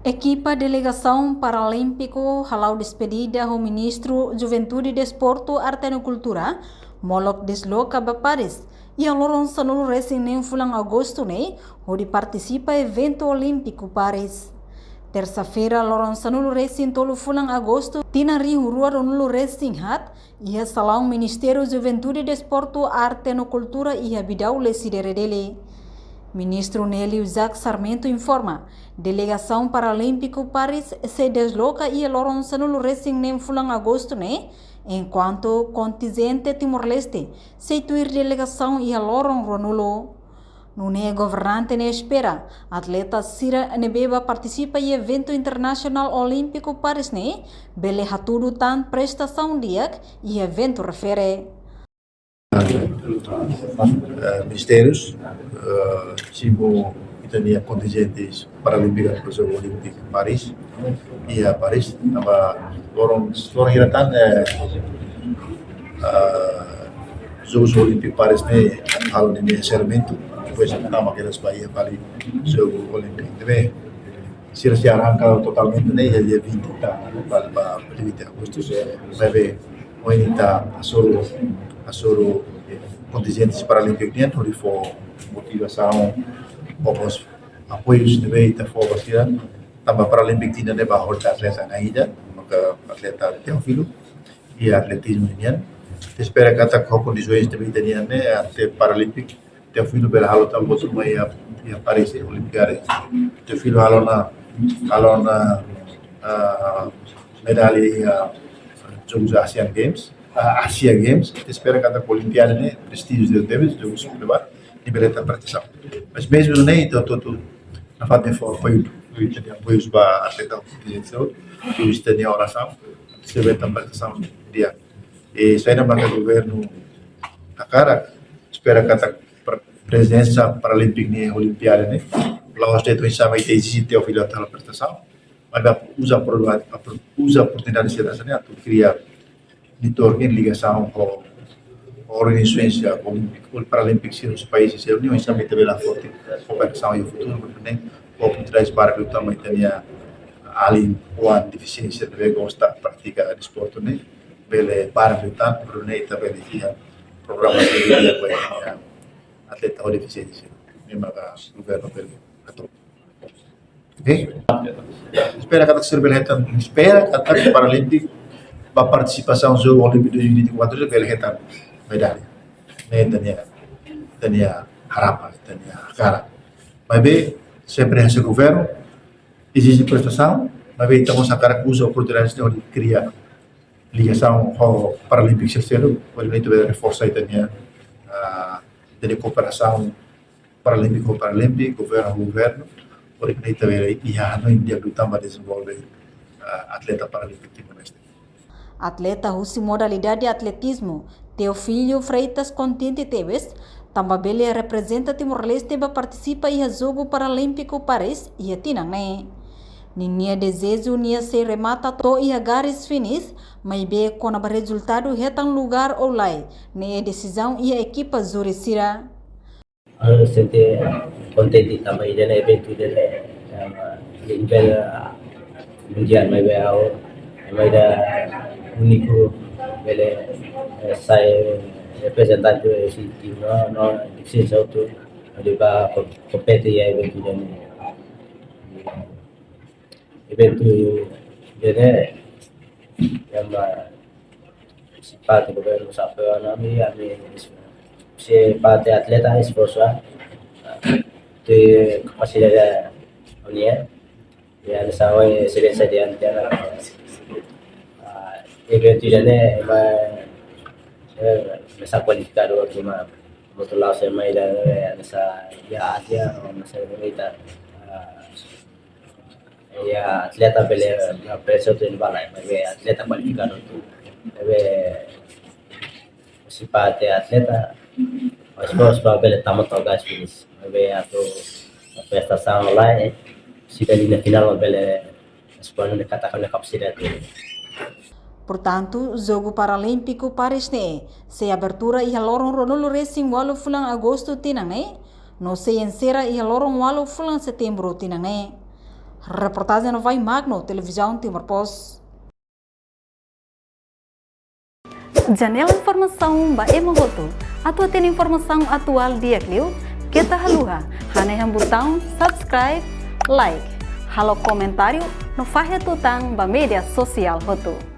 Equipa Delegação Paralímpico halau despedida ao Ministro Juventude e Desporto, Arte e Cultura, Molok desloca para Paris. E a Loron Sanulu Racing nem fulang agosto, né? Onde participa evento olímpico Paris. Terça-feira, Loron Sanulu Racing tolo fulang agosto, tina riu rua Ronulu Racing hat, e a salão Ministério Juventude e Desporto, Arte e Cultura e a bidau lesidere dele. Ministro Nélio Jacques Sarmento informa, delegação paralímpico Paris se desloca e Loron Sanulu Racing nem fulang agosto, né? Enquanto contingente Timor-Leste se tuir delegação e Loron Ronulo. No governante ne espera, atleta Sira Nebeba participa em evento internacional olímpico Paris, né? Bele hatudo tan prestação diak e evento refere. Ministérios, Chibo Itania contingentes paralímpicos para o Jogo Olímpico em Paris e a Paris, orang hiratan Jogos Olímpicos Paris ne hal ini encerramento depois nama aquelas Bahia para Jogo Olímpico também se arranca totalmente né dia 20 tá para 20 de agosto vai ver hoje está a soro contingentes paralímpicos dentro de for motivação alguns apoios também está for basira também paralímpico tinha de bahor atleta na ilha maka atleta Teofilo e atletismo indiano espera kata ko condições também tinha né até paralímpico Teofilo bela halo tam botu mai a Paris Olimpiade Teofilo halo na medalha Jogos Asian Games Asia Games, espera cada Olimpiada né, prestígios de Davis, de uns levar, de beleza participação. Mas mesmo nem todo na falta de apoio para atleta de saúde, que está em oração, se vê também participação dia. E sai na banca do governo a cara, espera cada presença paralímpica na Olimpiada né. Lá os dedos sabem que existe o filho da participação, mas usa a oportunidade de ser assim, né, tu cria em ligação com organizações paralímpicas nos países da União, também teve a forte cooperação e o futuro, porque nem o oportunidade para que também tenha ali uma deficiência de gosta de praticar desporto, né? Bele para que tanto, porque nem também tinha programas de vida para atleta com deficiência, mesmo o governo belga. Ok? Espera que a paralímpico a participação no Jogo Olímpico de 2024 vai levar medalha. Tania harapan, tania cara. Mas bem, sempre esse governo exige prestação, mas bem estamos a cara que usa oportunidades de criar ligação com Paralímpicos terceiro, onde nem tiver reforçar tania de cooperação paralímpico, governo, onde nem tiver ia no Índia também desenvolver atleta paralímpico timor-leste. Atleta Russi modalidade atletismo, Teofilho Freitas Contente Teves, também ele representa Timor-Leste para participar em Jogo Paralímpico Paris e a Tinang, né? Ninha desejo nia se remata to e agares finis, mas be com o resultado retan lugar ou lai, né decisão e a equipa Zurisira. Sente contente também de evento de nível mundial, mas da único ele sai representante esse time não deficiência auto ele vai competir em evento de se parte do governo sapeu nami se parte atleta esforço de capacidade unia e a saúde excelência de antena evento jane masa kualifikado cuma betul saya main dan masa ya aja masa kita ya atleta pele preso tu balai mas atleta kualifikado tu sifat atleta mas pele tamat togas finish atau prestação lá se na final pele sepanjang dikatakan kapasitas Portanto, Jogo Paralímpico Paris ne, se abertura e a Loron Ronolo Racing walo fulang agosto tinang ne, no se encerra e a Loron walo fulang setembro tinang ne. Reportagem no Vai Magno, Televisão Timor-Poste. Janela Informação ba Emogoto. Atua tem informação atual dia Clio. Kita haluha, hanehan botão subscribe, like, halo comentário no Fahia Tutang ba media sosial hoto.